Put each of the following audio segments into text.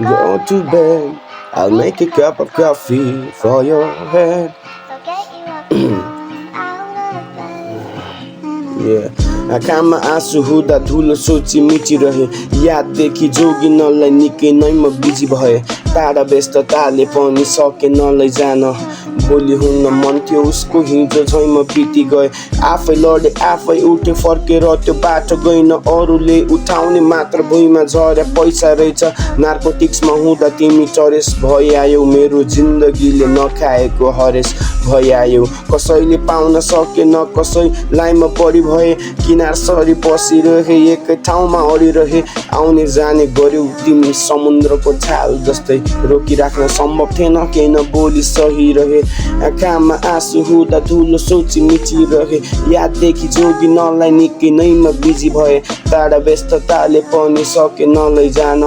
go to bed. I'll make a cup of coffee for your head. आँखामा आँसु हुँदा धुलो सोची मिचिरहे याददेखि जोगिनलाई निकै नै म बिजी भए टाढा व्यस्तताले पनि सकेन लैजान भोलि हुन मन थियो उसको हिजो झैँ म बिति गए आफै लडे आफै उठे फर्केर त्यो बाटो गइन अरूले उठाउने मात्र भुइँमा झरे पैसा रहेछ नार्कोटिक्समा हुँदा तिमी चरेस भइआयौ मेरो जिन्दगीले नखाएको हरेस भइआयौ कसैले पाउन सकेन कसैलाई म परि भए किनार सरी बसिरहे एकै ठाउँमा अडिरहे आउने जाने गर्यौ तिमी समुद्रको छाल जस्तै रोकिराख्न सम्भव थिएन केही न बोली सही रहे आँखामा आँसु हुँदा धुलो सोची मिचिरहे याददेखि जोगिनलाई निकै नै म बिजी भए टाढा व्यस्तताले पनि सकेन लैजान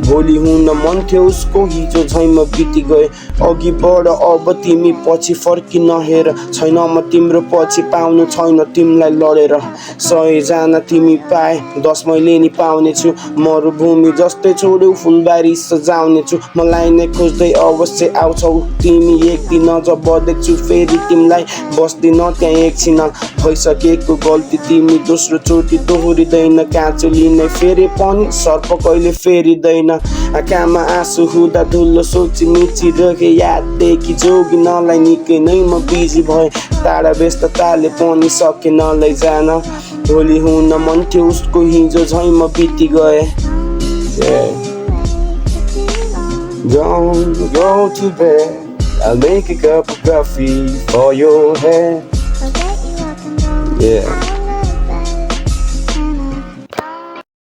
भोलि हुन मन थियो उसको हिजो झैँ म बिति गए अघि बढ अब तिमी पछि फर्किन हेर छैन म तिम्रो पछि पाउनु छैन तिमीलाई लडेर 100 जना तिमी पाए 10 मैले नि पाउने छु मरुभूमि जस्तै छोड्यौ फुलबारी सजाउने छु मलाई नै खोज्दै अवश्य आउँछौ तिमी एक दिन जब देख्छु फेरि तिमीलाई बस्दिन त्यहाँ एकछिन भइसकेको गल्ती तिमी दोस्रो चोटि दोहोरिँदैन काँचो लिने फेरि पनि सर्प कहिले फेरिँदैन आँखामा आँसु हुँदा धुलो सोची मिचिरहे याददेखि जोगिनलाई निकै नै म बिजी भए टाढा व्यस्तताले पनि सकेन लैजान भोलि हुन मन थियो उसको हिजो झैँ म बिति गए Don't go to bed, I'll make a cup of coffee for your head. Yeah.